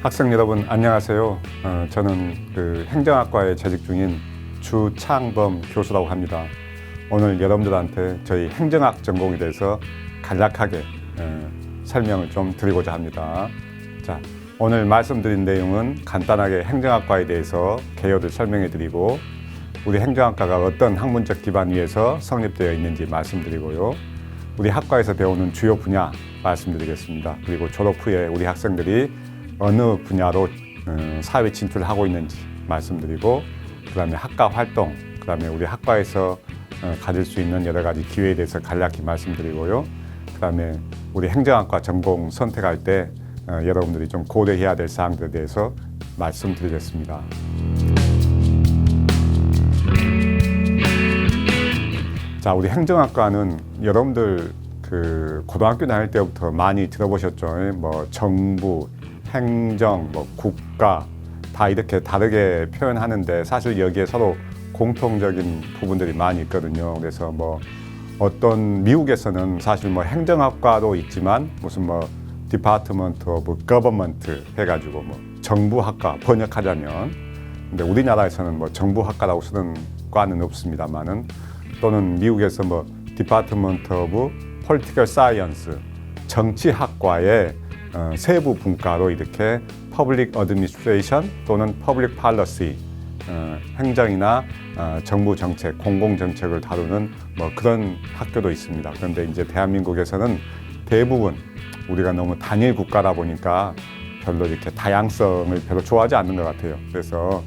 학생 여러분 안녕하세요. 저는 행정학과에 재직 중인 주창범 교수라고 합니다. 오늘 여러분들한테 저희 행정학 전공에 대해서 간략하게 설명을 좀 드리고자 합니다. 자, 오늘 말씀드린 내용은 간단하게 행정학과에 대해서 개요를 설명해 드리고 우리 행정학과가 어떤 학문적 기반 위에서 성립되어 있는지 말씀드리고요. 우리 학과에서 배우는 주요 분야 말씀드리겠습니다. 그리고 졸업 후에 우리 학생들이 어느 분야로 사회 진출하고 있는지 말씀드리고, 그 다음에 학과 활동, 그 다음에 우리 학과에서 가질 수 있는 여러 가지 기회에 대해서 간략히 말씀드리고요. 그 다음에 우리 행정학과 전공 선택할 때 여러분들이 좀 고려해야 될 사항들에 대해서 말씀드리겠습니다. 자, 우리 행정학과는 여러분들 고등학교 다닐 때부터 많이 들어보셨죠. 뭐 정부, 행정, 뭐 국가 다 이렇게 다르게 표현하는데 사실 여기에 서로 공통적인 부분들이 많이 있거든요. 그래서 뭐 어떤 미국에서는 사실 뭐 행정학과도 있지만 무슨 뭐 Department of Government 해가지고 뭐 정부학과 번역하자면, 근데 우리나라에서는 뭐 정부학과라고 쓰는 과는 없습니다만은, 또는 미국에서 뭐 Department of Political Science 정치학과의 세부 분과로 이렇게 Public Administration 또는 Public Policy 행정이나 정부 정책, 공공 정책을 다루는 뭐 그런 학교도 있습니다. 그런데 이제 대한민국에서는 대부분 우리가 너무 단일 국가다 보니까 별로 이렇게 다양성을 별로 좋아하지 않는 것 같아요. 그래서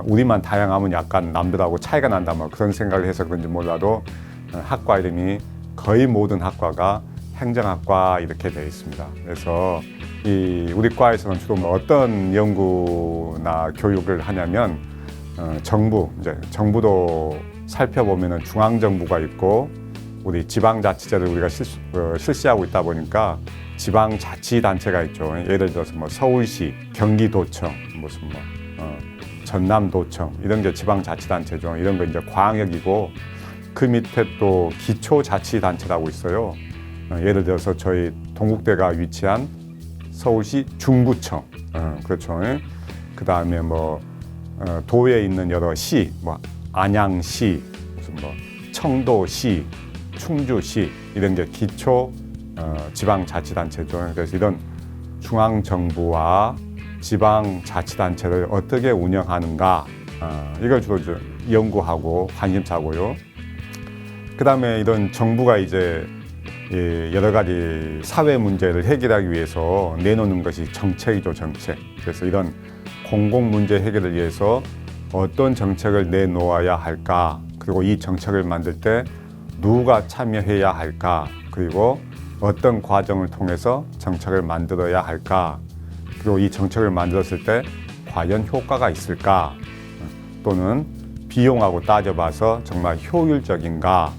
우리만 다양하면 약간 남들하고 차이가 난다 뭐 그런 생각을 해서 그런지 몰라도 학과 이름이 거의 모든 학과가 행정학과 이렇게 되어 있습니다. 그래서 우리 과에서는 주로 어떤 연구나 교육을 하냐면 정부도 살펴보면은 중앙정부가 있고 우리 지방자치제를 우리가 실시하고 있다 보니까 지방자치단체가 있죠. 예를 들어서 뭐 서울시, 경기도청, 무슨 뭐 전남도청 이런 게 지방자치단체죠. 이런 거 이제 광역이고, 그 밑에 또 기초자치단체라고 있어요. 예를 들어서 저희 동국대가 위치한 서울시 중구청, 그렇죠. 그 다음에 뭐 도에 있는 여러 시, 뭐 안양시, 무슨 뭐 청도시, 충주시 이런 게 기초 지방자치단체죠. 그래서 이런 중앙정부와 지방자치단체를 어떻게 운영하는가, 이걸 주로 연구하고 관심사고요. 그 다음에 이런 정부가 이제 여러 가지 사회 문제를 해결하기 위해서 내놓는 것이 정책이죠, 정책. 그래서 이런 공공 문제 해결을 위해서 어떤 정책을 내놓아야 할까, 그리고 이 정책을 만들 때 누가 참여해야 할까, 그리고 어떤 과정을 통해서 정책을 만들어야 할까, 그리고 이 정책을 만들었을 때 과연 효과가 있을까, 또는 비용하고 따져봐서 정말 효율적인가,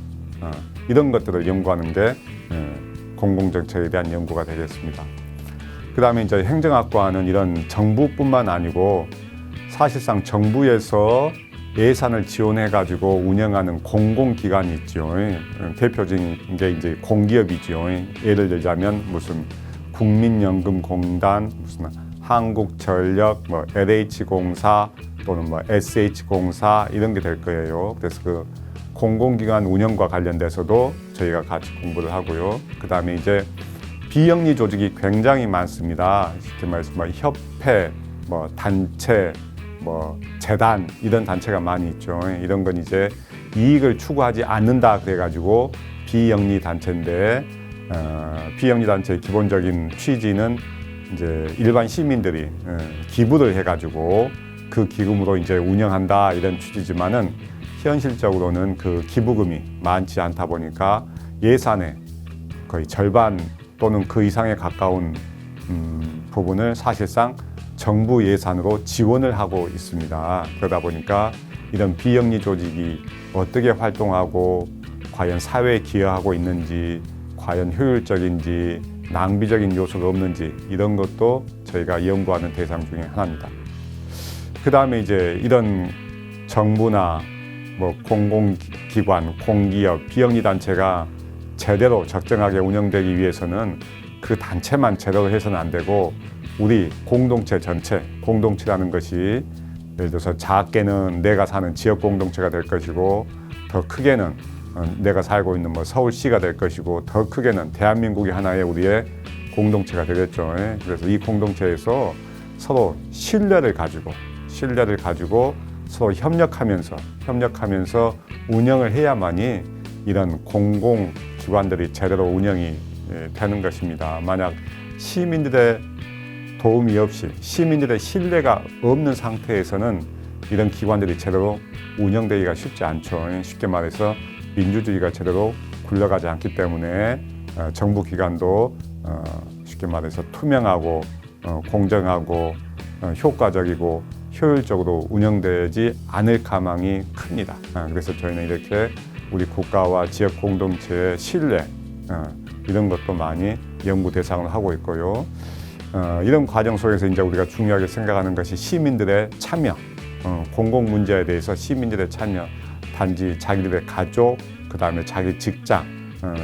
이런 것들을 연구하는 게 공공정책에 대한 연구가 되겠습니다. 그 다음에 이제 행정학과는 이런 정부뿐만 아니고 사실상 정부에서 예산을 지원해가지고 운영하는 공공기관이 있죠. 대표적인 게 이제 공기업이죠. 예를 들자면 무슨 국민연금공단, 무슨 한국전력, 뭐 LH공사 또는 뭐 SH공사 이런 게 될 거예요. 그래서 그 공공기관 운영과 관련돼서도 저희가 같이 공부를 하고요. 그 다음에 이제 비영리 조직이 굉장히 많습니다. 쉽게 말해서 뭐 협회, 뭐 단체, 뭐 재단 이런 단체가 많이 있죠. 이런 건 이제 이익을 추구하지 않는다 그래가지고 비영리 단체인데, 비영리 단체의 기본적인 취지는 이제 일반 시민들이 기부를 해가지고 그 기금으로 이제 운영한다 이런 취지지만은, 현실적으로는 그 기부금이 많지 않다 보니까 예산의 거의 절반 또는 그 이상에 가까운 부분을 사실상 정부 예산으로 지원을 하고 있습니다. 그러다 보니까 이런 비영리 조직이 어떻게 활동하고 과연 사회에 기여하고 있는지, 과연 효율적인지, 낭비적인 요소가 없는지 이런 것도 저희가 연구하는 대상 중에 하나입니다. 그 다음에 이제 이런 정부나 뭐 공공기관, 공기업, 비영리 단체가 제대로 적정하게 운영되기 위해서는 그 단체만 제대로 해서는 안 되고 우리 공동체 전체, 공동체라는 것이 예를 들어서 작게는 내가 사는 지역 공동체가 될 것이고, 더 크게는 내가 살고 있는 뭐 서울시가 될 것이고, 더 크게는 대한민국이 하나의 우리의 공동체가 되겠죠. 그래서 이 공동체에서 서로 신뢰를 가지고 서로 협력하면서 운영을 해야만이 이런 공공기관들이 제대로 운영이 되는 것입니다. 만약 시민들의 도움이 없이, 시민들의 신뢰가 없는 상태에서는 이런 기관들이 제대로 운영되기가 쉽지 않죠. 쉽게 말해서 민주주의가 제대로 굴러가지 않기 때문에 정부 기관도 쉽게 말해서 투명하고 공정하고 효과적이고 효율적으로 운영되지 않을 가망이 큽니다. 그래서 저희는 이렇게 우리 국가와 지역 공동체의 신뢰 이런 것도 많이 연구 대상을 하고 있고요. 이런 과정 속에서 이제 우리가 중요하게 생각하는 것이 시민들의 참여, 공공 문제에 대해서 시민들의 참여, 단지 자기들의 가족, 그 다음에 자기 직장,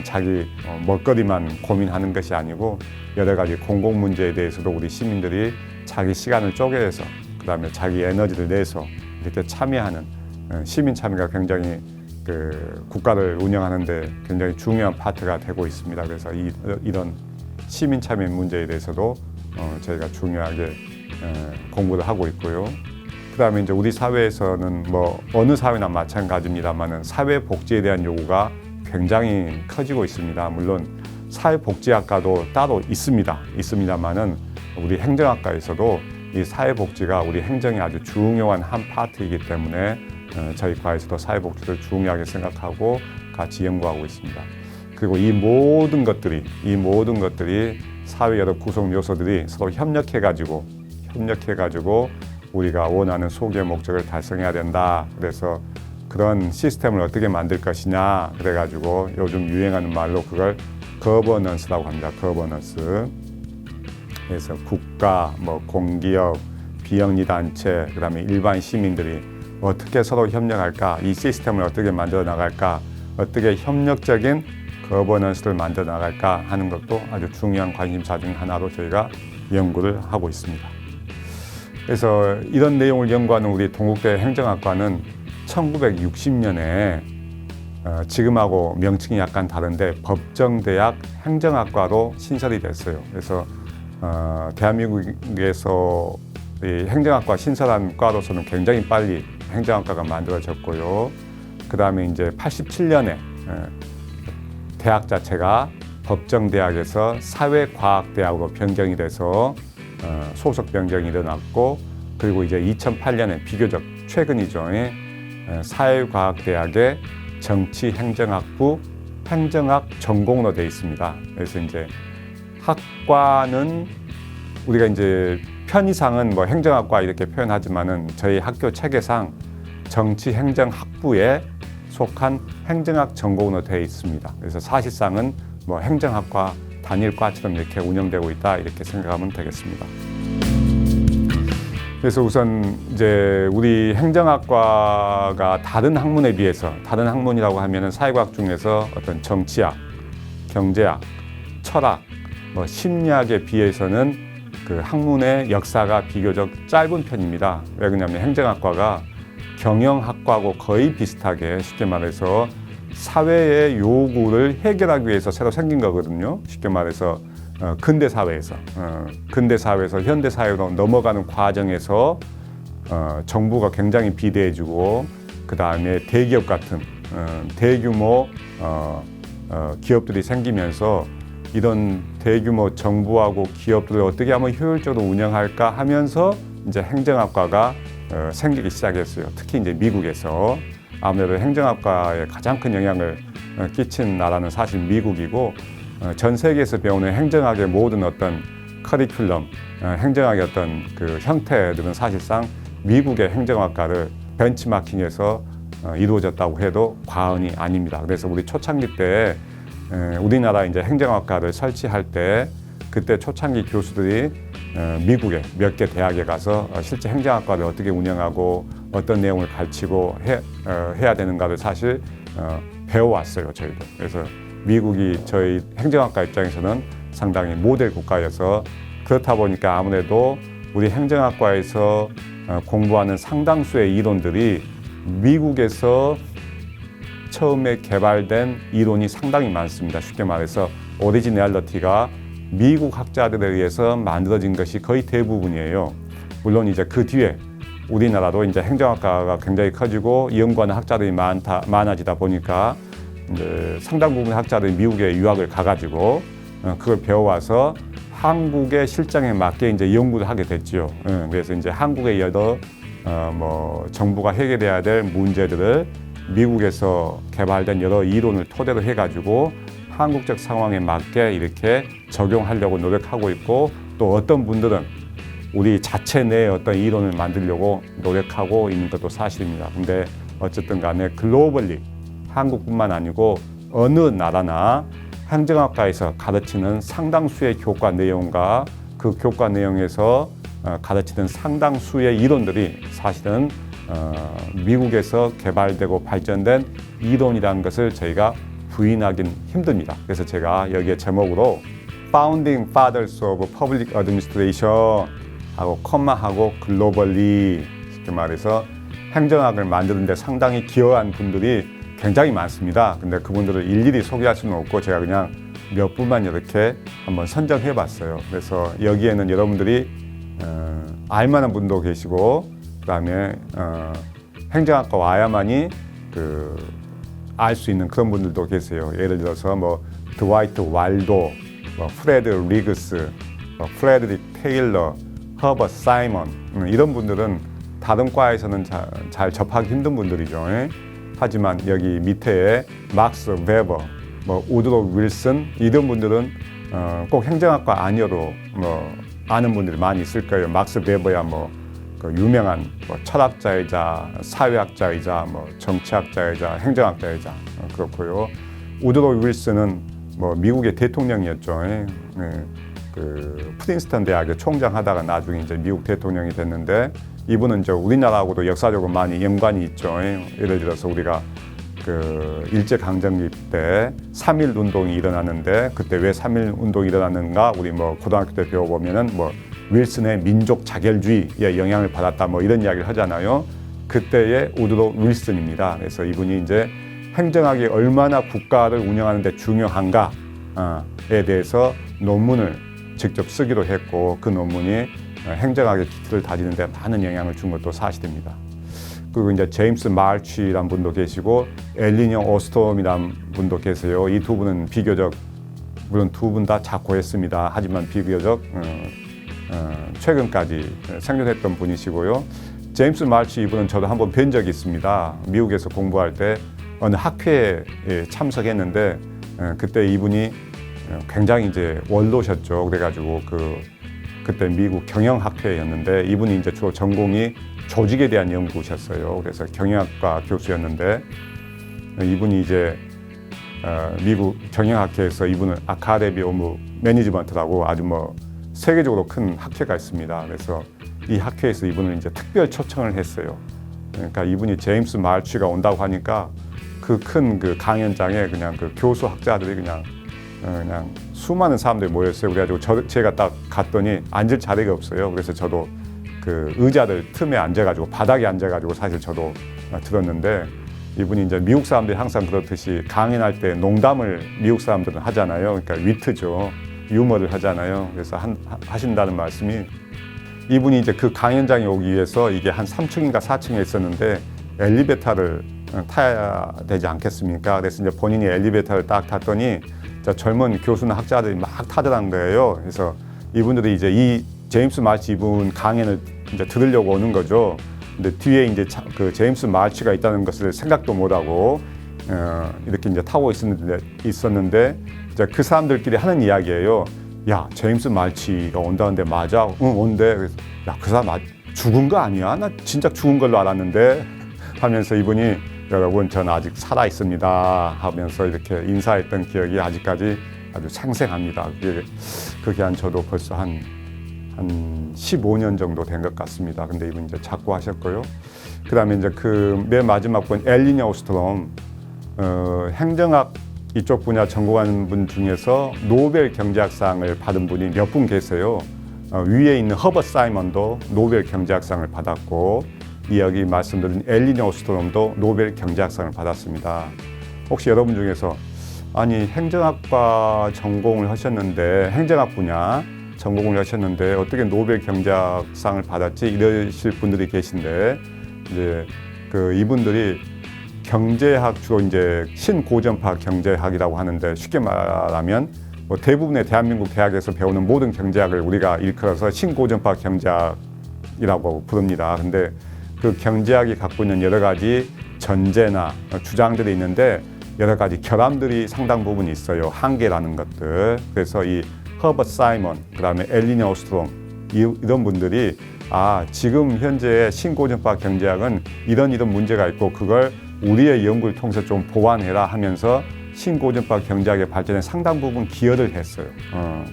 자기 먹거리만 고민하는 것이 아니고 여러 가지 공공 문제에 대해서도 우리 시민들이 자기 시간을 쪼개서 그 다음에 자기 에너지를 내서 이렇게 참여하는 시민 참여가 굉장히 그 국가를 운영하는데 굉장히 중요한 파트가 되고 있습니다. 그래서 이런 시민 참여 문제에 대해서도 저희가 중요하게 공부를 하고 있고요. 그 다음에 이제 우리 사회에서는 뭐 어느 사회나 마찬가지입니다만은 사회복지에 대한 요구가 굉장히 커지고 있습니다. 물론 사회복지학과도 따로 있습니다만은 우리 행정학과에서도 이 사회복지가 우리 행정의 아주 중요한 한 파트이기 때문에 저희 과에서도 사회복지를 중요하게 생각하고 같이 연구하고 있습니다. 그리고 이 모든 것들이 사회 여러 구성 요소들이 서로 협력해가지고 우리가 원하는 소기의 목적을 달성해야 된다. 그래서 그런 시스템을 어떻게 만들 것이냐 그래가지고 요즘 유행하는 말로 그걸 거버넌스라고 합니다. 거버넌스. 그래서 국가, 뭐 공기업, 비영리 단체, 그다음에 일반 시민들이 어떻게 서로 협력할까, 이 시스템을 어떻게 만들어 나갈까, 어떻게 협력적인 거버넌스를 만들어 나갈까 하는 것도 아주 중요한 관심사 중 하나로 저희가 연구를 하고 있습니다. 그래서 이런 내용을 연구하는 우리 동국대 행정학과는 1960년에 지금하고 명칭이 약간 다른데 법정대학 행정학과로 신설이 됐어요. 그래서 대한민국에서 이 행정학과 신설한 과로서는 굉장히 빨리 행정학과가 만들어졌고요. 그 다음에 이제 87년에 대학 자체가 법정대학에서 사회과학대학으로 변경이 돼서 소속 변경이 일어났고, 그리고 이제 2008년에 비교적 최근이죠. 사회과학대학의 정치행정학부 행정학 전공으로 되어 있습니다. 그래서 이제 학과는 우리가 이제 편의상은 뭐 행정학과 이렇게 표현하지만은 저희 학교 체계상 정치행정학부에 속한 행정학 전공으로 되어 있습니다. 그래서 사실상은 뭐 행정학과 단일과처럼 이렇게 운영되고 있다 이렇게 생각하면 되겠습니다. 그래서 우선 이제 우리 행정학과가 다른 학문에 비해서, 다른 학문이라고 하면은 사회과학 중에서 어떤 정치학, 경제학, 철학, 뭐 심리학에 비해서는 그 학문의 역사가 비교적 짧은 편입니다. 왜 그러냐면 행정학과가 경영학과하고 거의 비슷하게, 쉽게 말해서 사회의 요구를 해결하기 위해서 새로 생긴 거거든요. 쉽게 말해서 근대 사회에서 현대 사회로 넘어가는 과정에서 정부가 굉장히 비대해지고, 그 다음에 대기업 같은 대규모 기업들이 생기면서 이런 대규모 정부하고 기업들을 어떻게 하면 효율적으로 운영할까 하면서 이제 행정학과가 생기기 시작했어요. 특히 이제 미국에서. 아무래도 행정학과에 가장 큰 영향을 끼친 나라는 사실 미국이고, 전 세계에서 배우는 행정학의 모든 어떤 커리큘럼, 행정학의 어떤 그 형태들은 사실상 미국의 행정학과를 벤치마킹해서 이루어졌다고 해도 과언이 아닙니다. 그래서 우리 초창기 때 우리나라 이제 행정학과를 설치할 때 그때 초창기 교수들이 미국의 몇 개 대학에 가서 실제 행정학과를 어떻게 운영하고 어떤 내용을 가르치고 해야 되는가를 사실 배워왔어요, 저희도. 그래서 미국이 저희 행정학과 입장에서는 상당히 모델 국가여서 그렇다 보니까 아무래도 우리 행정학과에서 공부하는 상당수의 이론들이 미국에서 처음에 개발된 이론이 상당히 많습니다. 쉽게 말해서 오리지널리티가 미국 학자들에 의해서 만들어진 것이 거의 대부분이에요. 물론 이제 그 뒤에 우리나라도 이제 행정학과가 굉장히 커지고 연구하는 학자들이 많아지다 보니까 이제 상당 부분의 학자들이 미국에 유학을 가가지고 그걸 배워와서 한국의 실정에 맞게 이제 연구를 하게 됐죠. 그래서 이제 한국의 여러 정부가 해결해야 될 문제들을 미국에서 개발된 여러 이론을 토대로 해가지고 한국적 상황에 맞게 이렇게 적용하려고 노력하고 있고, 또 어떤 분들은 우리 자체 내에 어떤 이론을 만들려고 노력하고 있는 것도 사실입니다. 근데 어쨌든 간에 글로벌리 한국뿐만 아니고 어느 나라나 행정학과에서 가르치는 상당수의 교과 내용과 그 교과 내용에서 가르치는 상당수의 이론들이 사실은 미국에서 개발되고 발전된 이론이라는 것을 저희가 부인하긴 힘듭니다. 그래서 제가 여기에 제목으로 Founding Fathers of Public Administration 하고 컴마하고 글로벌리, 쉽게 말해서 행정학을 만드는 데 상당히 기여한 분들이 굉장히 많습니다. 근데 그분들을 일일이 소개할 수는 없고 제가 그냥 몇 분만 이렇게 한번 선정해 봤어요. 그래서 여기에는 여러분들이 알만한 분도 계시고, 그다음에 행정학과 와야만이 알 수 있는 그런 분들도 계세요. 예를 들어서 드와이트 왈도, 프레드 리그스, 프레드릭 테일러, 허버트 사이먼, 이런 분들은 다른 과에서는 잘 접하기 힘든 분들이죠. 하지만 여기 밑에 막스 베버, 우드로 윌슨, 이런 분들은 꼭 행정학과 아니어도 아는 분들이 많이 있을 거예요. 막스 베버야 그 유명한 철학자이자 사회학자이자 정치학자이자 행정학자이자 그렇고요. 우드로 윌슨은 미국의 대통령이었죠. 그 프린스턴 대학의 총장하다가 나중에 이제 미국 대통령이 됐는데, 이분은 우리나라하고도 역사적으로 많이 연관이 있죠. 예를 들어서 우리가 그 일제강점기 때 3.1 운동이 일어났는데, 그때 왜 3.1 운동이 일어났는가 우리 고등학교 때 배워보면은 윌슨의 민족 자결주의에 영향을 받았다 이런 이야기를 하잖아요. 그때의 우드로 윌슨입니다. 그래서 이분이 이제 행정학이 얼마나 국가를 운영하는 데 중요한가에 대해서 논문을 직접 쓰기도 했고, 그 논문이 행정학의 기틀을 다지는 데 많은 영향을 준 것도 사실입니다. 그리고 이제 제임스 마르치라는 분도 계시고 엘리녀 오스톰이라는 분도 계세요. 이 두 분은 비교적, 물론 두 분 다 작고했습니다. 하지만 비교적 최근까지 생존했던 분이시고요. 제임스 마르치 이분은 저도 한번 뵌 적이 있습니다. 미국에서 공부할 때 어느 학회에 참석했는데 그때 이분이 굉장히 이제 원로셨죠. 그래가지고 그때 미국 경영학회였는데, 이분이 이제 주로 전공이 조직에 대한 연구셨어요. 그래서 경영학과 교수였는데, 이분이 이제 미국 경영학회에서 이분을 아카데미 오브 매니지먼트라고 아주 세계적으로 큰 학회가 있습니다. 그래서 이 학회에서 이분을 이제 특별 초청을 했어요. 그러니까 이분이 제임스 마르치가 온다고 하니까 그 큰 강연장에 그냥 교수 학자들이 그냥 수많은 사람들이 모였어요. 그래가지고 제가 딱 갔더니 앉을 자리가 없어요. 그래서 저도 그 의자들 틈에 앉아가지고 바닥에 앉아가지고 사실 저도 들었는데, 이분이 이제 미국 사람들이 항상 그렇듯이 강연할 때 농담을 미국 사람들은 하잖아요. 그러니까 위트죠. 유머를 하잖아요. 그래서 하신다는 말씀이, 이분이 이제 그 강연장에 오기 위해서 이게 한 3층인가 4층에 있었는데 엘리베이터를 타야 되지 않겠습니까? 그래서 이제 본인이 엘리베이터를 딱 탔더니 젊은 교수나 학자들이 막 타더란 거예요. 그래서 이분들이 이제 이 제임스 마르치 이분 강연을 이제 들으려고 오는 거죠. 근데 뒤에 이제 그 제임스 마르치가 있다는 것을 생각도 못하고 이렇게 이제 타고 있었는데 이제 그 사람들끼리 하는 이야기예요. 야, 제임스 마르치가 온다는데 맞아? 응, 온대. 그래서 야, 그 사람 죽은 거 아니야? 나 진짜 죽은 걸로 알았는데 하면서 이분이 여러분 저는 아직 살아 있습니다 하면서 이렇게 인사했던 기억이 아직까지 아주 생생합니다. 그게 한 저도 벌써 한 15년 정도 된 것 같습니다. 근데 이분 이제 자꾸 하셨고요. 그 다음에 이제 그 맨 마지막 분 엘리녀 오스트롬, 행정학 이쪽 분야 전공하는 분 중에서 노벨 경제학상을 받은 분이 몇 분 계세요. 위에 있는 허버트 사이먼도 노벨 경제학상을 받았고 여기 말씀드린 엘리너 오스트롬도 노벨 경제학상을 받았습니다. 혹시 여러분 중에서 아니 행정학과 전공을 하셨는데 행정학 분야 전공을 하셨는데 어떻게 노벨 경제학상을 받았지 이러실 분들이 계신데 이제 이분들이 경제학 주로 이제 신고전파 경제학이라고 하는데 쉽게 말하면 뭐 대부분의 대한민국 대학에서 배우는 모든 경제학을 우리가 일컬어서 신고전파 경제학이라고 부릅니다. 근데 그 경제학이 갖고 있는 여러 가지 전제나 주장들이 있는데 여러 가지 결함들이 상당 부분 있어요. 한계라는 것들. 그래서 이 허버트 사이먼, 그다음에 엘리너 오스트롬 이런 분들이 지금 현재의 신고전파 경제학은 이런 문제가 있고 그걸 우리의 연구를 통해서 좀 보완해라 하면서 신고전파 경제학의 발전에 상당 부분 기여를 했어요.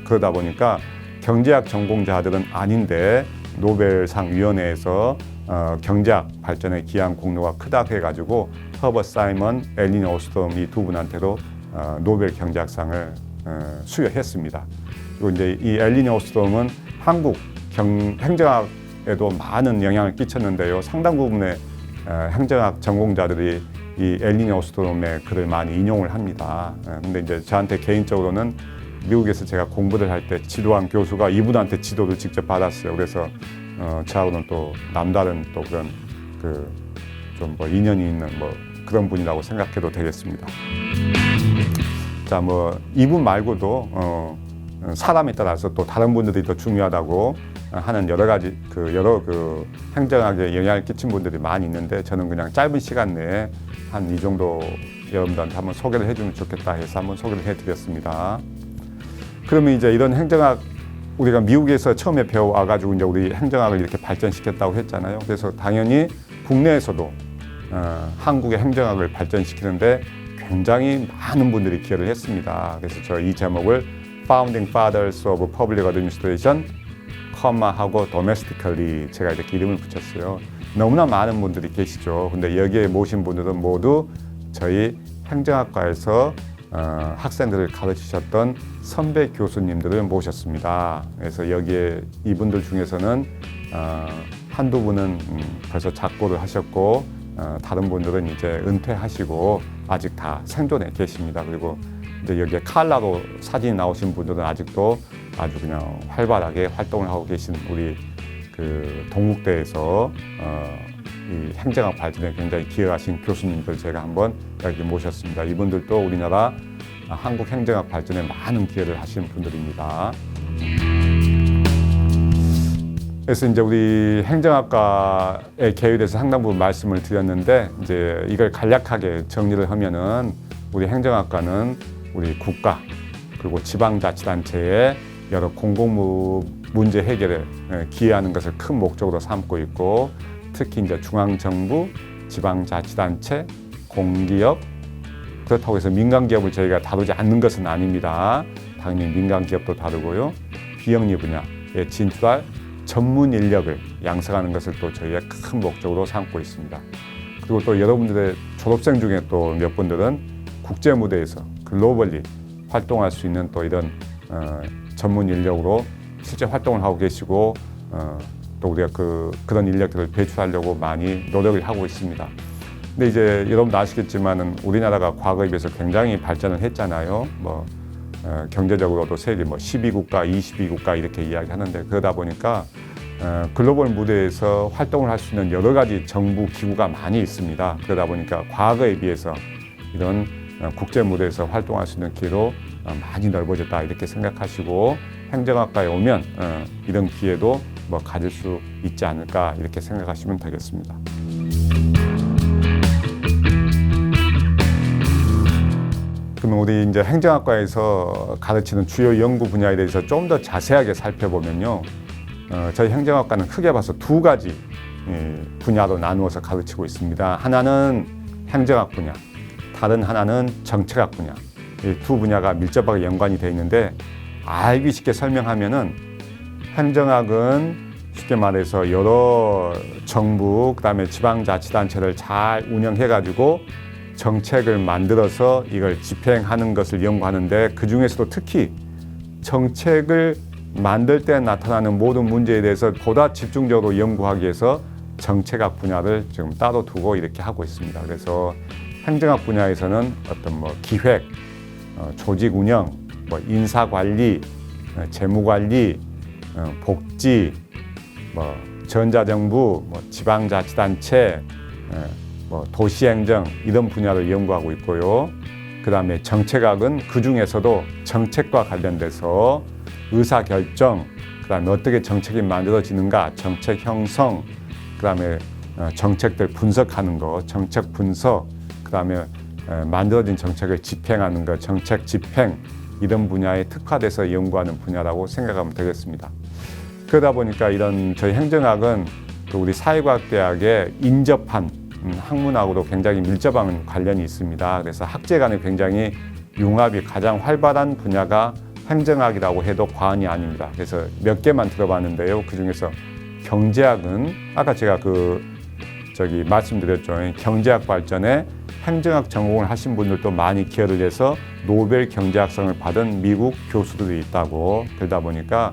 그러다 보니까 경제학 전공자들은 아닌데 노벨상 위원회에서 경제학 발전에 기여한 공로가 크다고 해가지고 허버트 사이먼, 엘리너 오스트롬 이 두 분한테도 노벨 경제학상을 수여했습니다. 그리고 이제 이 엘리너 오스트롬은 한국 행정학에도 많은 영향을 끼쳤는데요. 상당 부분의 행정학 전공자들이 이 엘리너 오스트롬의 글을 많이 인용을 합니다. 근데 이제 저한테 개인적으로는 미국에서 제가 공부를 할 때 지도한 교수가 이분한테 지도를 직접 받았어요. 그래서 저하고는 또 남다른 또 그런 좀 뭐 인연이 있는 뭐 그런 분이라고 생각해도 되겠습니다. 자, 뭐 이분 말고도 사람에 따라서 또 다른 분들이 더 중요하다고 하는 여러 가지 여러 행정학에 영향을 끼친 분들이 많이 있는데 저는 그냥 짧은 시간 내에 한 이 정도 여러분들한테 한번 소개를 해주면 좋겠다 해서 한번 소개를 해드렸습니다. 그러면 이제 이런 행정학 우리가 미국에서 처음에 배워와가지고 이제 우리 행정학을 이렇게 발전시켰다고 했잖아요. 그래서 당연히 국내에서도 한국의 행정학을 발전시키는데 굉장히 많은 분들이 기여를 했습니다. 그래서 저 이 제목을 Founding Fathers of Public Administration, 하고 Domestically 제가 이렇게 이름을 붙였어요. 너무나 많은 분들이 계시죠. 근데 여기에 모신 분들은 모두 저희 행정학과에서 학생들을 가르치셨던 선배 교수님들을 모셨습니다. 그래서 여기에 이분들 중에서는 한두 분은 벌써 작고를 하셨고 다른 분들은 이제 은퇴하시고 아직 다 생존해 계십니다. 그리고 이제 여기에 칼라로 사진이 나오신 분들은 아직도 아주 그냥 활발하게 활동을 하고 계신 우리 동국대에서 이 행정학 발전에 굉장히 기여하신 교수님들 제가 한번 여기 모셨습니다. 이분들도 우리나라 한국 행정학 발전에 많은 기여를 하신 분들입니다. 그래서 이제 우리 행정학과의 계율에 대해서 상당 부분 말씀을 드렸는데 이제 이걸 간략하게 정리를 하면은 우리 행정학과는 우리 국가 그리고 지방자치단체의 여러 공공 문제 해결에 기여하는 것을 큰 목적으로 삼고 있고 특히 이제 중앙정부, 지방자치단체, 공기업 그렇다고 해서 민간기업을 저희가 다루지 않는 것은 아닙니다. 당연히 민간기업도 다루고요. 비영리 분야에 진출할 전문 인력을 양성하는 것을 또 저희의 큰 목적으로 삼고 있습니다. 그리고 또 여러분들의 졸업생 중에 또 몇 분들은 국제 무대에서 글로벌리 활동할 수 있는 또 이런 전문 인력으로 실제 활동을 하고 계시고 또 우리가 그런 인력들을 배출하려고 많이 노력을 하고 있습니다. 근데 이제 여러분도 아시겠지만은 우리나라가 과거에 비해서 굉장히 발전을 했잖아요. 경제적으로도 세계 12국가, 22국가 이렇게 이야기하는데 그러다 보니까 글로벌 무대에서 활동을 할 수 있는 여러 가지 정부 기구가 많이 있습니다. 그러다 보니까 과거에 비해서 이런 국제 무대에서 활동할 수 있는 기회도 많이 넓어졌다 이렇게 생각하시고 행정학과에 오면 이런 기회도 가질 수 있지 않을까 이렇게 생각하시면 되겠습니다. 그러면 우리 이제 행정학과에서 가르치는 주요 연구 분야에 대해서 좀 더 자세하게 살펴보면요. 저희 행정학과는 크게 봐서 두 가지 분야로 나누어서 가르치고 있습니다. 하나는 행정학 분야, 다른 하나는 정책학 분야. 이 두 분야가 밀접하게 연관이 되어 있는데 알기 쉽게 설명하면은 행정학은 쉽게 말해서 여러 정부, 그다음에 지방자치단체를 잘 운영해가지고 정책을 만들어서 이걸 집행하는 것을 연구하는데 그 중에서도 특히 정책을 만들 때 나타나는 모든 문제에 대해서 보다 집중적으로 연구하기 위해서 정책학 분야를 지금 따로 두고 이렇게 하고 있습니다. 그래서 행정학 분야에서는 어떤 뭐 기획, 조직 운영, 뭐 인사 관리, 재무 관리, 복지, 뭐 전자정부, 뭐 지방자치단체, 뭐 도시행정 이런 분야를 연구하고 있고요. 그 다음에 정책학은 그 중에서도 정책과 관련돼서 의사결정, 그 다음에 어떻게 정책이 만들어지는가, 정책 형성, 그 다음에 정책들 분석하는 거, 정책 분석, 그 다음에 만들어진 정책을 집행하는 거, 정책 집행 이런 분야에 특화돼서 연구하는 분야라고 생각하면 되겠습니다. 그러다 보니까 이런 저희 행정학은 우리 사회과학대학에 인접한 학문하고도 굉장히 밀접한 관련이 있습니다. 그래서 학제 간에 굉장히 융합이 가장 활발한 분야가 행정학이라고 해도 과언이 아닙니다. 그래서 몇 개만 들어봤는데요. 그 중에서 경제학은 아까 제가 말씀드렸죠. 경제학 발전에 행정학 전공을 하신 분들도 많이 기여를 해서 노벨 경제학상을 받은 미국 교수들이 있다고. 그러다 보니까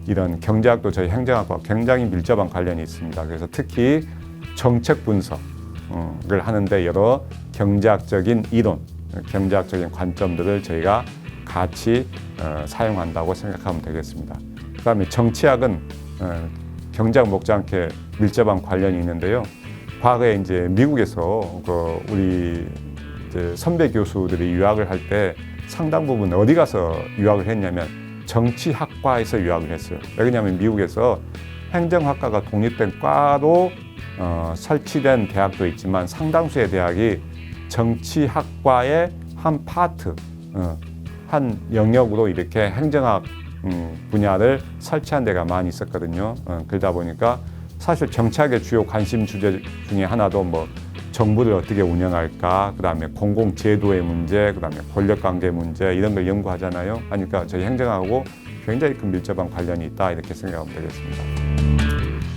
이런 경제학도 저희 행정학과 굉장히 밀접한 관련이 있습니다. 그래서 특히 정책 분석을 하는데 여러 경제학적인 이론, 경제학적인 관점들을 저희가 같이 사용한다고 생각하면 되겠습니다. 그 다음에 정치학은 경제학 못지않게 밀접한 관련이 있는데요. 과거에 이제 미국에서 우리 이제 선배 교수들이 유학을 할 때 상당 부분 어디 가서 유학을 했냐면 정치학과에서 유학을 했어요. 왜냐하면 미국에서 행정학과가 독립된 과로 설치된 대학도 있지만 상당수의 대학이 정치학과의 한 파트, 한 영역으로 이렇게 행정학 분야를 설치한 데가 많이 있었거든요. 그러다 보니까 사실 정치학의 주요 관심 주제 중에 하나도 뭐 정부를 어떻게 운영할까, 그 다음에 공공제도의 문제, 그 다음에 권력관계 문제 이런 걸 연구하잖아요. 그러니까 저희 행정하고 굉장히 큰 밀접한 관련이 있다 이렇게 생각하면 되겠습니다.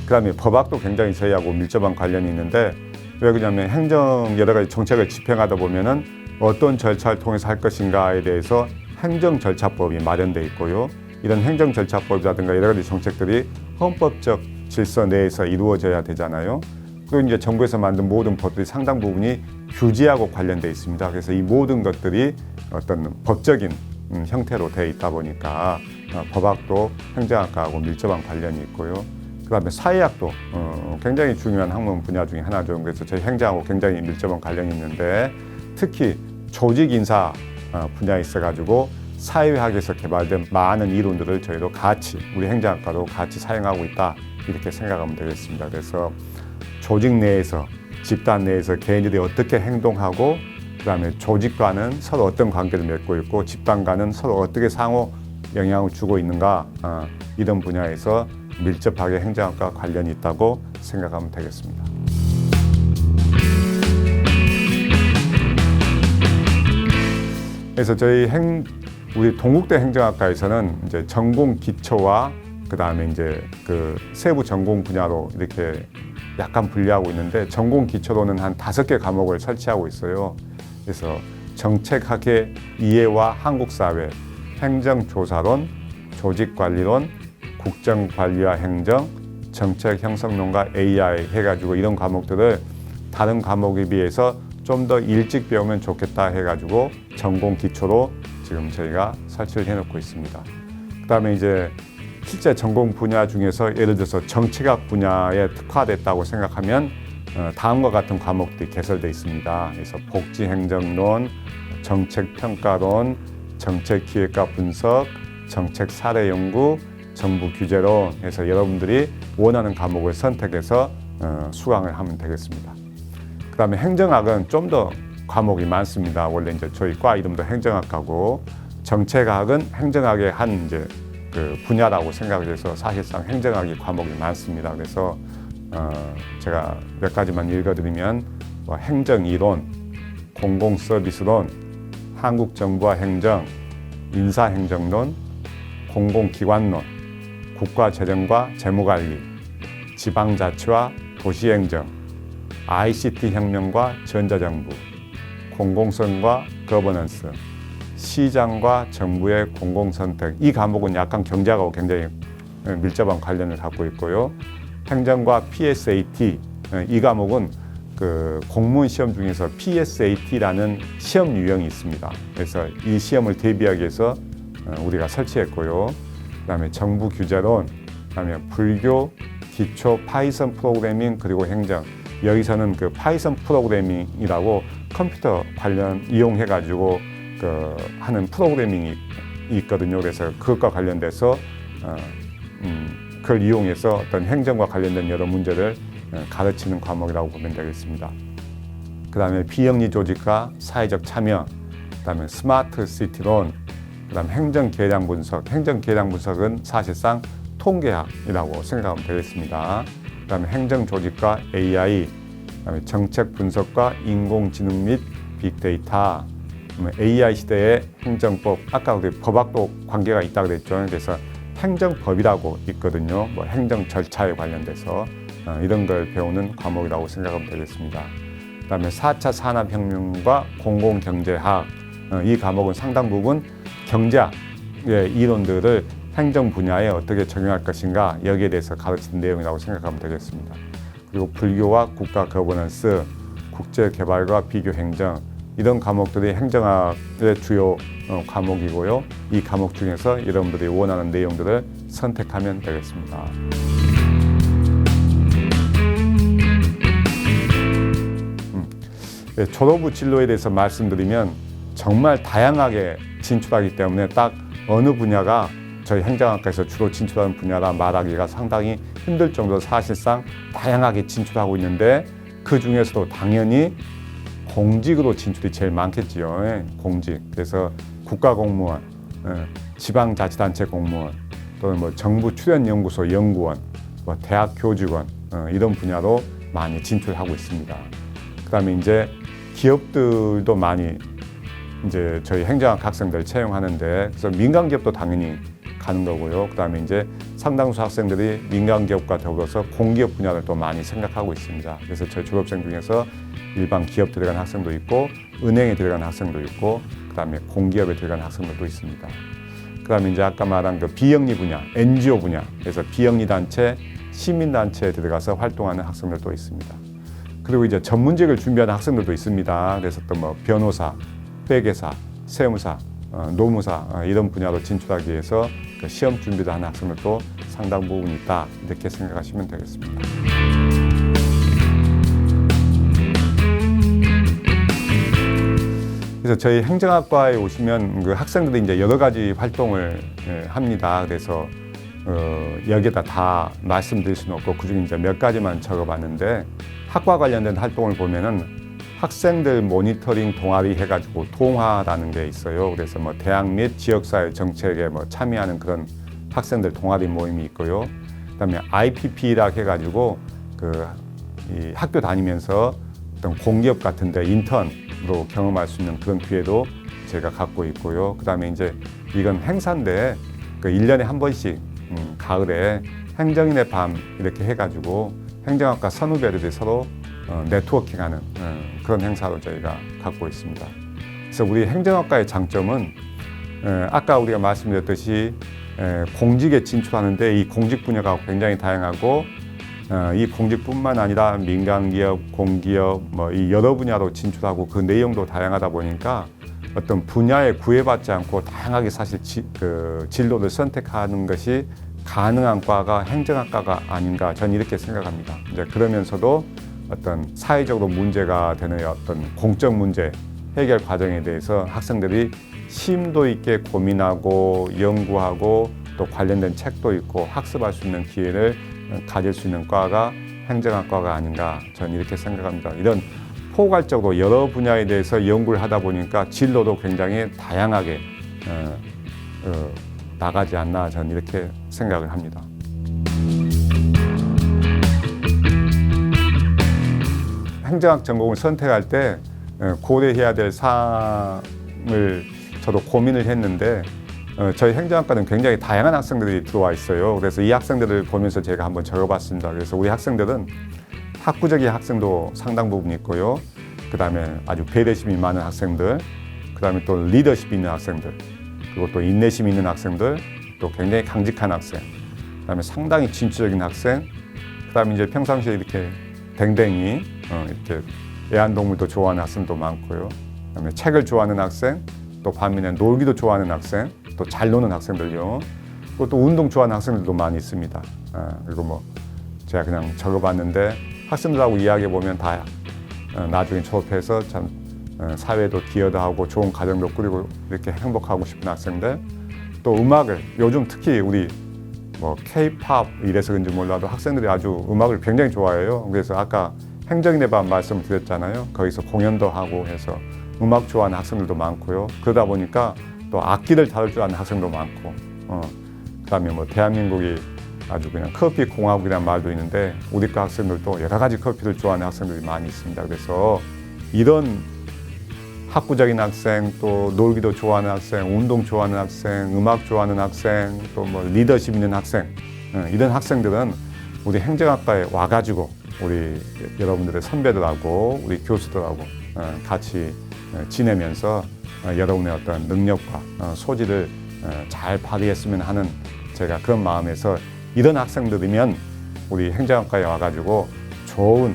그 다음에 법학도 굉장히 저희하고 밀접한 관련이 있는데 왜 그러냐면 행정 여러 가지 정책을 집행하다 보면은 어떤 절차를 통해서 할 것인가에 대해서 행정절차법이 마련되어 있고요. 이런 행정절차법이라든가 여러 가지 정책들이 헌법적 질서 내에서 이루어져야 되잖아요. 그리고 이제 정부에서 만든 모든 법들이 상당 부분이 규제하고 관련되어 있습니다. 그래서 이 모든 것들이 어떤 법적인 형태로 되어 있다 보니까 법학도 행정학과하고 밀접한 관련이 있고요. 그 다음에 사회학도 굉장히 중요한 학문 분야 중에 하나죠. 그래서 저희 행정하고 굉장히 밀접한 관련이 있는데 특히 조직인사 분야에 있어가지고 사회학에서 개발된 많은 이론들을 저희도 같이 우리 행정학과도 같이 사용하고 있다 이렇게 생각하면 되겠습니다. 그래서 조직 내에서 집단 내에서 개인들이 어떻게 행동하고 그다음에 조직과는 서로 어떤 관계를 맺고 있고 집단과는 서로 어떻게 상호 영향을 주고 있는가 이런 분야에서 밀접하게 행정학과 관련이 있다고 생각하면 되겠습니다. 그래서 저희 우리 동국대 행정학과에서는 이제 전공 기초와 그 다음에 이제 그 세부 전공 분야로 이렇게 약간 분리하고 있는데 전공 기초로는 한 5개 과목을 설치하고 있어요. 그래서 정책학의 이해와 한국사회, 행정조사론, 조직관리론, 국정관리와 행정, 정책형성론과 AI 해가지고 이런 과목들을 다른 과목에 비해서 좀 더 일찍 배우면 좋겠다 해가지고 전공 기초로 지금 저희가 설치를 해놓고 있습니다. 그 다음에 이제 실제 전공 분야 중에서 예를 들어서 정책학 분야에 특화됐다고 생각하면 다음과 같은 과목들이 개설되어 있습니다. 그래서 복지행정론, 정책평가론, 정책기획과 분석, 정책사례연구, 정부규제론 해서 여러분들이 원하는 과목을 선택해서 수강을 하면 되겠습니다. 그 다음에 행정학은 좀 더 과목이 많습니다. 원래 이제 저희 과 이름도 행정학과고 정책학은 행정학의 한 이제 그 분야라고 생각을 해서 사실상 행정학이 과목이 많습니다. 그래서 제가 몇 가지만 읽어드리면 뭐 행정이론, 공공서비스론, 한국정부와 행정, 인사행정론, 공공기관론, 국가재정과 재무관리, 지방자치와 도시행정, ICT 혁명과 전자정부, 공공성과 거버넌스, 시장과 정부의 공공선택, 이 과목은 약간 경제하고 굉장히 밀접한 관련을 갖고 있고요. 행정과 PSAT, 이 과목은 그 공무원 시험 중에서 PSAT라는 시험 유형이 있습니다. 그래서 이 시험을 대비하기 위해서 우리가 설치했고요. 그다음에 정부 규제론, 그다음에 불교, 기초 파이썬 프로그래밍, 그리고 행정. 여기서는 그 파이썬 프로그래밍이라고 컴퓨터 관련 이용해가지고 그 하는 프로그래밍이 있거든요. 그래서 그것과 관련돼서 그걸 이용해서 어떤 행정과 관련된 여러 문제를 가르치는 과목이라고 보면 되겠습니다. 그 다음에 비영리 조직과 사회적 참여, 그 다음에 스마트 시티론, 그 다음에 행정 계량 분석. 행정 계량 분석은 사실상 통계학이라고 생각하면 되겠습니다. 그 다음에 행정 조직과 AI, 그 다음에 정책 분석과 인공지능 및 빅데이터. AI 시대의 행정법, 아까 우리 법학도 관계가 있다고 그랬죠. 그래서 행정법이라고 있거든요. 뭐 행정 절차에 관련돼서 이런 걸 배우는 과목이라고 생각하면 되겠습니다. 그 다음에 4차 산업혁명과 공공경제학, 이 과목은 상당 부분 경제학의 이론들을 행정 분야에 어떻게 적용할 것인가, 여기에 대해서 가르치는 내용이라고 생각하면 되겠습니다. 그리고 불교와 국가 거버넌스, 국제개발과 비교행정, 이런 과목들이 행정학의 주요 과목이고요. 이 과목 중에서 여러분들이 원하는 내용들을 선택하면 되겠습니다. 졸업 후 진로에 대해서 말씀드리면 정말 다양하게 진출하기 때문에 딱 어느 분야가 저희 행정학과에서 주로 진출하는 분야라 말하기가 상당히 힘들 정도로 사실상 다양하게 진출하고 있는데, 그 중에서도 당연히 공직으로 진출이 제일 많겠지요. 공직. 그래서 국가공무원, 지방자치단체 공무원, 또는 뭐 정부 출연연구소 연구원, 뭐 대학 교직원, 이런 분야로 많이 진출하고 있습니다. 그다음에 이제 기업들도 많이 이제 저희 행정학 학생들 채용하는데, 그래서 민간 기업도 당연히 가는 거고요. 그다음에 이제 상당수 학생들이 민간 기업과 더불어서 공기업 분야를 또 많이 생각하고 있습니다. 그래서 저희 졸업생 중에서 일반 기업 들어간 학생도 있고, 은행에 들어간 학생도 있고, 그다음에 공기업에 들어간 학생들도 있습니다. 그다음에 이제 아까 말한 그 비영리 분야, NGO 분야, 그래서 비영리 단체, 시민 단체에 들어가서 활동하는 학생들도 있습니다. 그리고 이제 전문직을 준비하는 학생들도 있습니다. 그래서 또 뭐 변호사, 회계사, 세무사, 노무사, 이런 분야로 진출하기 위해서 그 시험 준비를 하는 학생들도 상당 부분 있다, 이렇게 생각하시면 되겠습니다. 그래서 저희 행정학과에 오시면 그 학생들이 이제 여러 가지 활동을 합니다. 그래서 여기에다 다 말씀드릴 수는 없고 그중에 이제 몇 가지만 적어봤는데, 학과 관련된 활동을 보면은 학생들 모니터링 동아리 해가지고 동화라는 게 있어요. 그래서 뭐 대학 및 지역사회 정책에 뭐 참여하는 그런 학생들 동아리 모임이 있고요. 그다음에 IPP라 해가지고 이 학교 다니면서 어떤 공기업 같은데 인턴으로 경험할 수 있는 그런 기회도 제가 갖고 있고요. 그다음에 이제 이건 행사인데 그 1년에 한 번씩 가을에 행정인의 밤 이렇게 해가지고 행정학과 선후배들이 서로 네트워킹하는 그런 행사로 저희가 갖고 있습니다. 그래서 우리 행정학과의 장점은 아까 우리가 말씀드렸듯이 공직에 진출하는데 이 공직 분야가 굉장히 다양하고, 이 공직뿐만 아니라 민간기업, 공기업 뭐 이 여러 분야로 진출하고 그 내용도 다양하다 보니까 어떤 분야에 구애받지 않고 다양하게 사실 진로를 선택하는 것이 가능한 과가 행정학과가 아닌가, 저는 이렇게 생각합니다. 이제 그러면서도 어떤 사회적으로 문제가 되는 어떤 공적 문제 해결 과정에 대해서 학생들이 심도 있게 고민하고 연구하고 또 관련된 책도 읽고 학습할 수 있는 기회를 가질 수 있는 과가 행정학과가 아닌가, 저는 이렇게 생각합니다. 이런 포괄적으로 여러 분야에 대해서 연구를 하다 보니까 진로도 굉장히 다양하게 나가지 않나, 저는 이렇게 생각을 합니다. 행정학 전공을 선택할 때 고려해야 될 사항을 저도 고민을 했는데, 저희 행정학과는 굉장히 다양한 학생들이 들어와 있어요. 그래서 이 학생들을 보면서 제가 한번 적어봤습니다. 그래서 우리 학생들은 학구적인 학생도 상당 부분 있고요. 그 다음에 아주 배려심이 많은 학생들, 그다음에 또 리더십 있는 학생들, 그리고 또 인내심 있는 학생들, 또 굉장히 강직한 학생, 그다음에 상당히 진취적인 학생, 그다음에 이제 평상시에 이렇게 댕댕이 이렇게 애완동물도 좋아하는 학생도 많고요. 그다음에 책을 좋아하는 학생, 또 반면에 놀기도 좋아하는 학생, 또 잘 노는 학생들요. 그리고 또 운동 좋아하는 학생들도 많이 있습니다. 그리고 뭐 제가 그냥 적어봤는데 학생들하고 이야기해 보면 다 나중에 졸업해서 참 사회도 기여도 하고 좋은 가정도 꾸리고 이렇게 행복하고 싶은 학생들, 또 음악을 요즘 특히 우리 뭐 K-팝 이래서 그런지 몰라도 학생들이 아주 음악을 굉장히 좋아해요. 그래서 아까 행정인의 밤 말씀을 드렸잖아요. 거기서 공연도 하고 해서 음악 좋아하는 학생들도 많고요. 그러다 보니까 또 악기를 다룰 줄 아는 학생도 많고, 그다음에 뭐 대한민국이 아주 그냥 커피 공화국이라는 말도 있는데 우리과 학생들도 여러 가지 커피를 좋아하는 학생들이 많이 있습니다. 그래서 이런 학구적인 학생, 또 놀기도 좋아하는 학생, 운동 좋아하는 학생, 음악 좋아하는 학생, 또 뭐 리더십 있는 학생, 이런 학생들은 우리 행정학과에 와가지고 우리 여러분들의 선배들하고 우리 교수들하고 같이 지내면서 여러분의 어떤 능력과 소질을 잘 발휘했으면 하는 제가 그런 마음에서 이런 학생들이면 우리 행정학과에 와가지고 좋은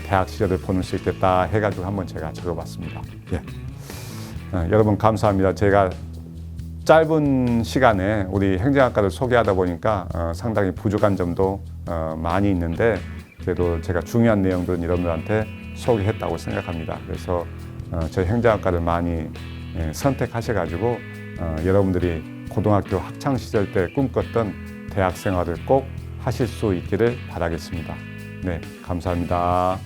대학 시절을 보낼 수 있겠다 해가지고 한번 제가 적어봤습니다. 예. 여러분 감사합니다. 제가 짧은 시간에 우리 행정학과를 소개하다 보니까 상당히 부족한 점도 많이 있는데 그래도 제가 중요한 내용들은 여러분들한테 소개했다고 생각합니다. 그래서 저희 행정학과를 많이 선택하셔가지고 여러분들이 고등학교 학창 시절 때 꿈꿨던 대학 생활을 꼭 하실 수 있기를 바라겠습니다. 네, 감사합니다.